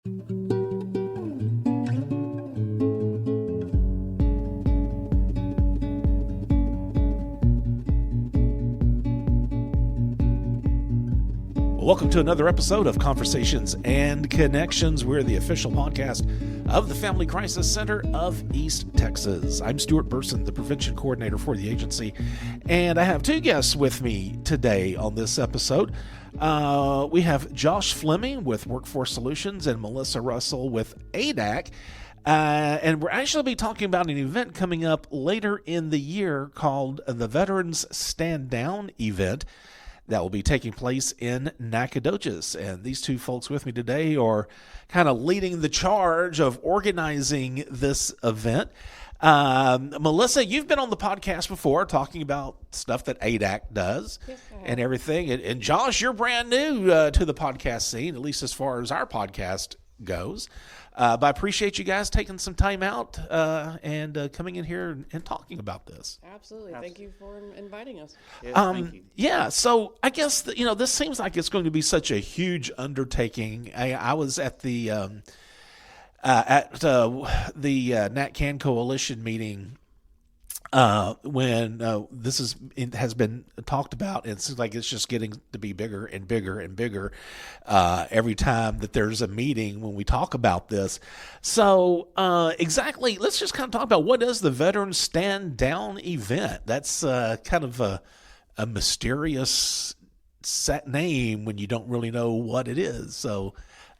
Welcome to another episode of Conversations and Connections. We're the official podcast of the Family Crisis Center of East Texas. I'm Stuart Burson, the prevention coordinator for the agency, and I have two guests with me today on this episode. We have Josh Fleming with Workforce Solutions and Melissa Russel with ADAC. And we're actually be talking about an event coming up later in the year called the Veterans Stand Down event that will be taking place in Nacogdoches. And these two folks with me today are kind of leading the charge of organizing this event. Melissa, you've been on the podcast before talking about stuff that ADAC does and everything. And Josh, you're brand new to the podcast scene, at least as far as our podcast goes. But I appreciate you guys taking some time out and coming in here and talking about this. Absolutely. Thank you for inviting us. Yes, thank you. Yeah, so I guess, this seems like it's going to be such a huge undertaking. I was at the NatCan Coalition meeting when it has been talked about, and it seems like it's just getting to be bigger and bigger and bigger every time that there's a meeting when we talk about this. So exactly, let's just kind of talk about what is the Veterans Stand Down event. That's kind of a mysterious set name when you don't really know what it is. So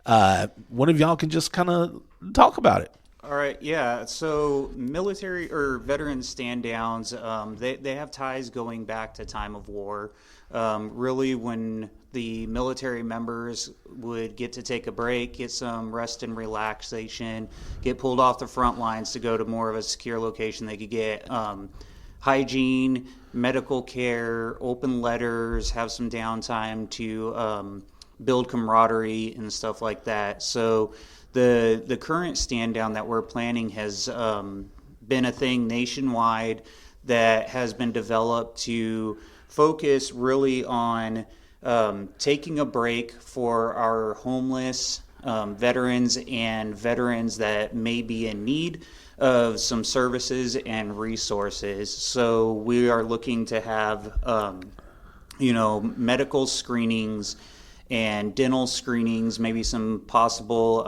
one of y'all can just kind of talk about it. All right, yeah. So military or veteran stand downs, they have ties going back to time of war. Really, when the military members would get to take a break, get some rest and relaxation, get pulled off the front lines to go to more of a secure location, they could get hygiene, medical care, open letters, have some downtime to build camaraderie and stuff like that. So the current stand down that we're planning has been a thing nationwide that has been developed to focus really on taking a break for our homeless veterans and veterans that may be in need of some services and resources. So we are looking to have medical screenings and dental screenings, maybe some possible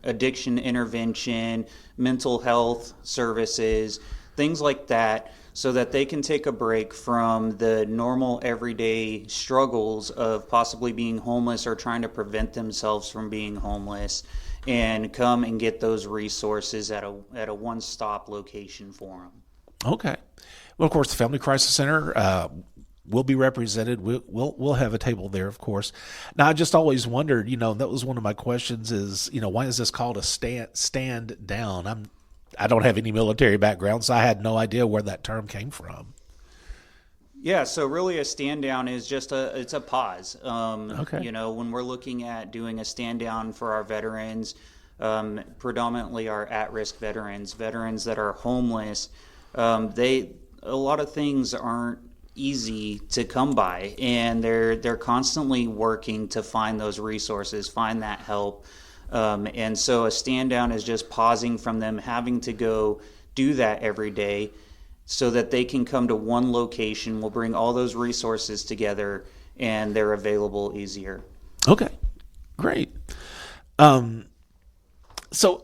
addiction intervention, mental health services, things like that, so that they can take a break from the normal everyday struggles of possibly being homeless or trying to prevent themselves from being homeless, and come and get those resources at a one-stop location for them. Okay. Well, of course, the Family Crisis Center will be represented. We'll have a table there, of course. Now, I just always wondered, that was one of my questions is, why is this called a stand down? I don't have any military background, so I had no idea where that term came from. Yeah, so really a stand down is just it's a pause. Okay. When we're looking at doing a stand down for our veterans, predominantly our at-risk veterans that are homeless, a lot of things aren't easy to come by, and they're constantly working to find those resources, find that help, and so a stand down is just pausing from them having to go do that every day, so that they can come to one location. We'll bring all those resources together, and they're available easier. Okay, great. So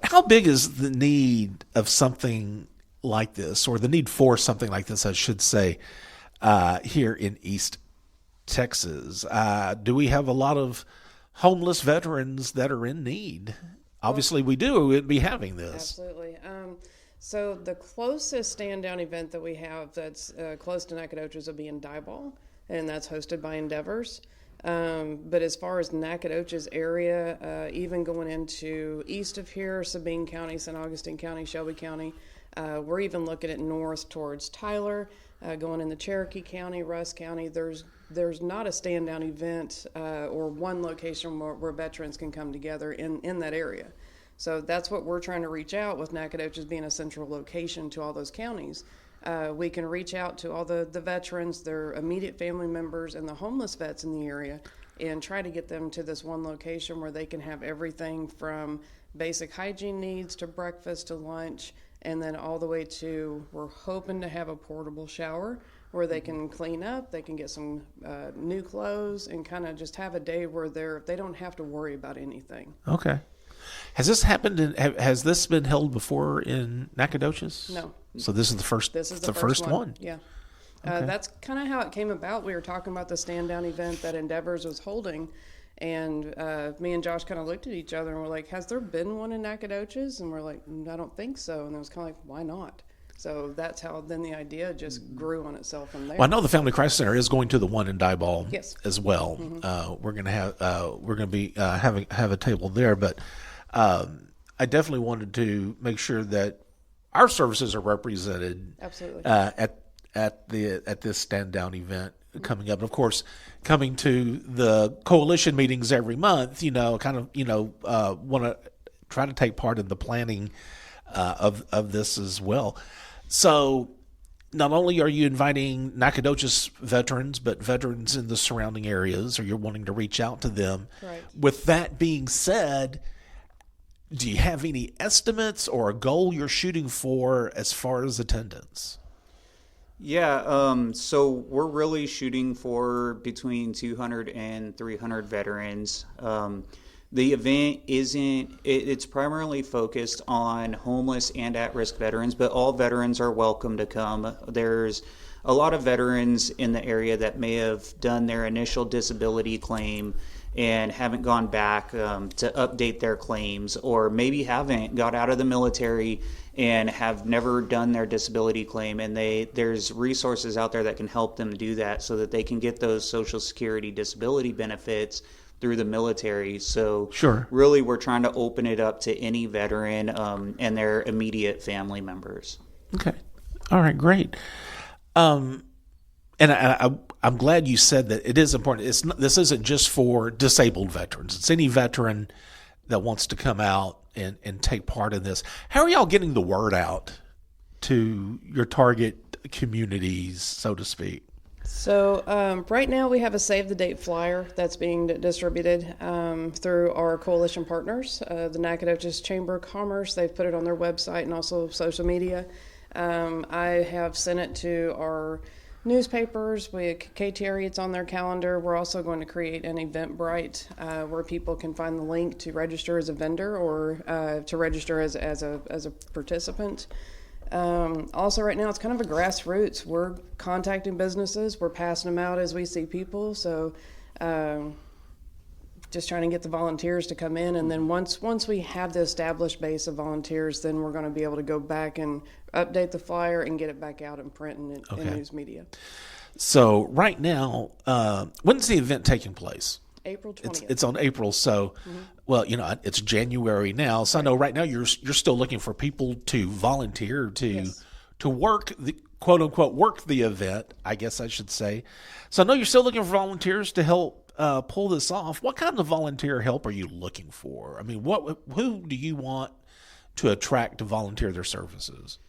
how big is the need of something like this, or the need for something like this, I should say, here in East Texas? Do we have a lot of homeless veterans that are in need? Obviously we do, or we'd be having this. Absolutely. So the closest stand down event that we have that's close to Nacogdoches will be in Diboll, and that's hosted by Endeavors. But as far as Nacogdoches area, even going into east of here, Sabine County, St. Augustine County, Shelby County, we're even looking at north towards Tyler, going into Cherokee County, Russ County. There's not a stand down event or one location where veterans can come together in that area. So that's what we're trying to reach out with, Nacogdoches being a central location to all those counties. We can reach out to all the veterans, their immediate family members, and the homeless vets in the area and try to get them to this one location where they can have everything from basic hygiene needs to breakfast to lunch, and then all the way to, we're hoping to have a portable shower where they can clean up, they can get some new clothes, and kind of just have a day where they don't have to worry about anything. Okay. Has this happened? Has this been held before in Nacogdoches? No. So this is the first. This is the first one. Yeah. Okay. That's kind of how it came about. We were talking about the stand down event that Endeavors was holding, and me and Josh kind of looked at each other and we're like, "Has there been one in Nacogdoches?" And we're like, "I don't think so." And it was kind of like, "Why not?" So that's how then the idea just grew on itself from there. Well, I know the Family Crisis Center is going to the one in Diboll Yes. as well. We're going to be have a table there, but I definitely wanted to make sure that our services are represented. Absolutely. At this stand down event coming up. And of course, coming to the coalition meetings every month, want to try to take part in the planning of this as well. So not only are you inviting Nacogdoches veterans, but veterans in the surrounding areas, or you're wanting to reach out to them. Right. With that being said, do you have any estimates or a goal you're shooting for as far as attendance? Yeah, so we're really shooting for between 200 and 300 veterans. The event it's primarily focused on homeless and at-risk veterans, but all veterans are welcome to come. There's a lot of veterans in the area that may have done their initial disability claim and haven't gone back to update their claims, or maybe haven't got out of the military and have never done their disability claim, and there's resources out there that can help them do that so that they can get those Social Security disability benefits through the military. So Sure. Really we're trying to open it up to any veteran and their immediate family members. Okay. All right, great. And I'm glad you said that it is important. This isn't just for disabled veterans. It's any veteran that wants to come out and take part in this. How are y'all getting the word out to your target communities, so to speak? So right now we have a save the date flyer that's being distributed through our coalition partners, the Nacogdoches Chamber of Commerce. They've put it on their website and also social media. I have sent it to our newspapers. KTRE, it's on their calendar. We're also going to create an Eventbrite where people can find the link to register as a vendor or to register as a participant. Also, right now, it's kind of a grassroots. We're contacting businesses. We're passing them out as we see people. So just trying to get the volunteers to come in. And then once we have the established base of volunteers, then we're going to be able to go back and update the flyer and get it back out in print and in news media. So right now, when's the event taking place? April 20th. It's on April, so well, it's January now. So I know right now you're still looking for people to volunteer to work the quote unquote work the event, I guess I should say. So I know you're still looking for volunteers to help pull this off. What kind of volunteer help are you looking for? I mean, who do you want to attract to volunteer their services?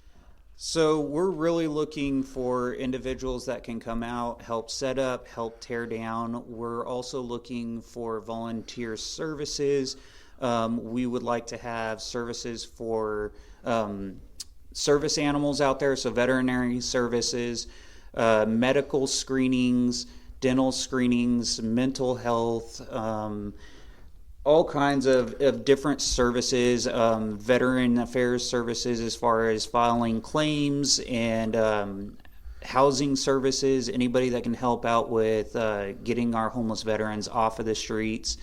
So we're really looking for individuals that can come out, help set up, help tear down. We're also looking for volunteer services. We would like to have services for service animals out there, so veterinary services, medical screenings, dental screenings, mental health, all kinds of different services, veteran affairs services as far as filing claims and housing services, anybody that can help out with getting our homeless veterans off of the streets.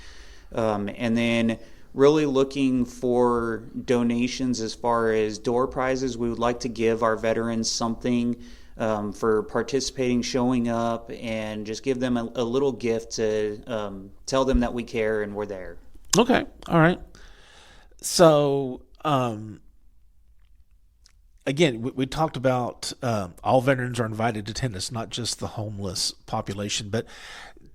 And then really looking for donations as far as door prizes. We would like to give our veterans something for participating, showing up, and just give them a little gift to tell them that we care and we're there. Okay. All right. So, again, we talked about all veterans are invited to attend. It's not just the homeless population, but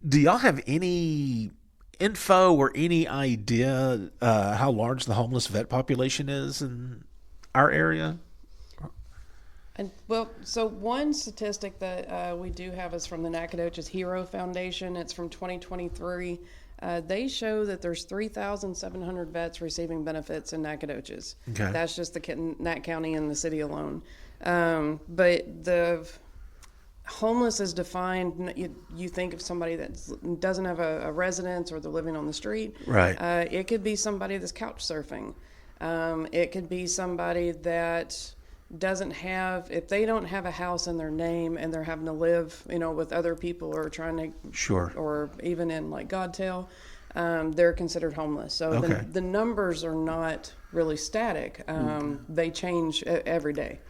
do y'all have any info or any idea how large the homeless vet population is in our area? And well, so one statistic that we do have is from the Nacogdoches Hero Foundation. It's from 2023. They show that there's 3,700 vets receiving benefits in Nacogdoches. Okay. That's just the Nac County and the city alone. But the homeless is defined. You think of somebody that doesn't have a residence, or they're living on the street. Right. It could be somebody that's couch surfing. It could be somebody that doesn't have, if they don't have a house in their name and they're having to live, with other people, or trying to, Sure. or even in like Godtail, they're considered homeless. So Okay. the numbers are not really static. They change every day.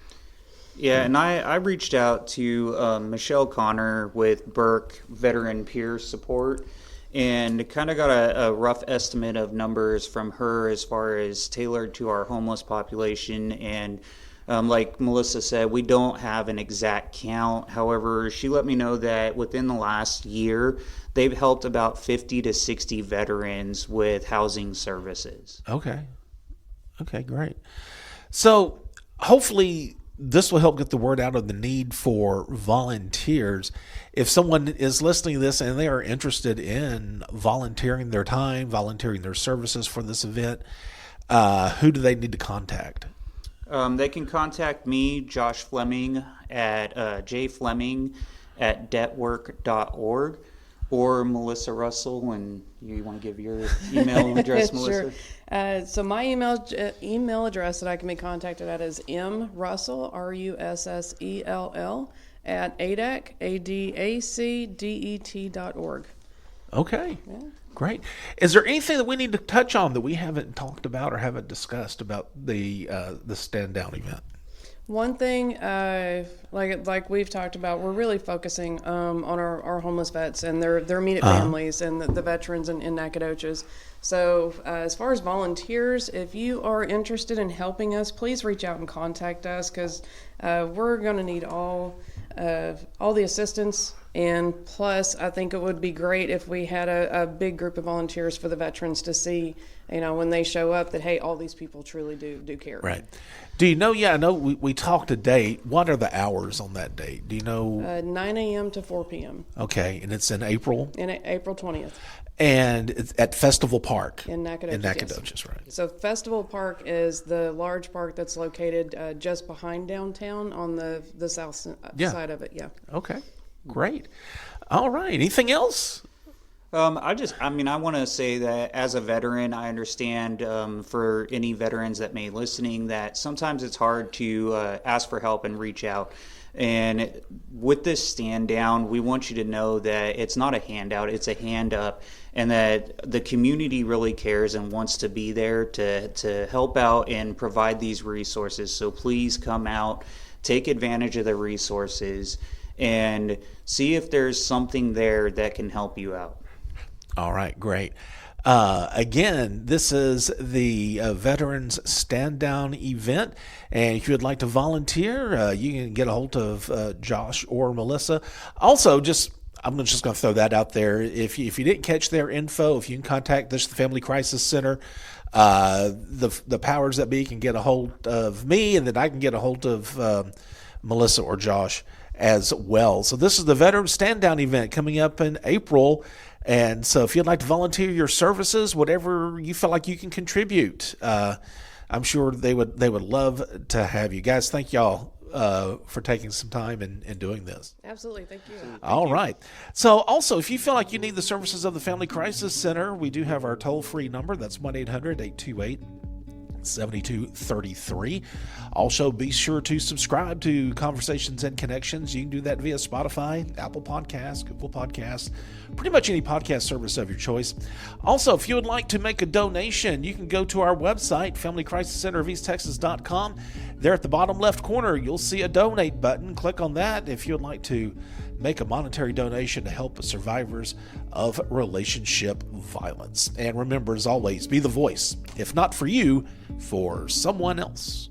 Yeah, and I reached out to Michelle Connor with Burke Veteran Peer Support, and kind of got a rough estimate of numbers from her as far as tailored to our homeless population. And like Melissa said, we don't have an exact count. However, she let me know that within the last year, they've helped about 50 to 60 veterans with housing services. Okay, great. So hopefully this will help get the word out of the need for volunteers. If someone is listening to this and they are interested in volunteering their time, volunteering their services for this event, who do they need to contact? They can contact me, Josh Fleming, at jfleming@debtwork.org, or Melissa Russell, and you want to give your email address, Melissa? Sure. So my email address that I can be contacted at is mrussell, RUSSELL, at adacdet.org. Okay, great. Is there anything that we need to touch on that we haven't talked about or haven't discussed about the Stand Down event? One thing, like we've talked about, we're really focusing on our homeless vets and their immediate families and the veterans in Nacogdoches. So as far as volunteers, if you are interested in helping us, please reach out and contact us, because we're going to need all the assistance. And plus, I think it would be great if we had a big group of volunteers for the veterans to see, when they show up, that, hey, all these people truly do care. Right. Do you know, I know we talked a date. What are the hours on that date? Do you know? 9 a.m. to 4 p.m. Okay, and it's in April? In April 20th. And it's at Festival Park. In Nacogdoches. In Nacogdoches, right. So Festival Park is the large park that's located just behind downtown on the south side of it, yeah. Okay, great. All right, anything else? I want to say that as a veteran, I understand for any veterans that may be listening that sometimes it's hard to ask for help and reach out. And with this stand down, we want you to know that it's not a handout, it's a hand up, and that the community really cares and wants to be there to help out and provide these resources. So please come out, take advantage of the resources, and see if there's something there that can help you out. All right, great. Again, this is the Veterans Stand Down event, and if you would like to volunteer, you can get a hold of Josh or Melissa. Also, I'm just going to throw that out there. If you didn't catch their info, if you can contact the Family Crisis Center, the powers that be can get a hold of me, and then I can get a hold of Melissa or Josh as well. So this is the Veterans Stand Down event coming up in April. And so if you'd like to volunteer your services, whatever you feel like you can contribute, I'm sure they would love to have you. Guys, thank y'all for taking some time and doing this. Absolutely. Thank you. All right. So also, if you feel like you need the services of the Family Crisis Center, we do have our toll-free number. That's 1-800-828-7233. Also, be sure to subscribe to Conversations and Connections. You can do that via Spotify, Apple Podcasts, Google Podcasts, pretty much any podcast service of your choice. Also, if you would like to make a donation, you can go to our website, FamilyCrisisCenterofEastTexas.com. There at the bottom left corner, you'll see a donate button. Click on that if you would like to make a monetary donation to help survivors of relationship violence. And remember, as always, be the voice, if not for you, for someone else.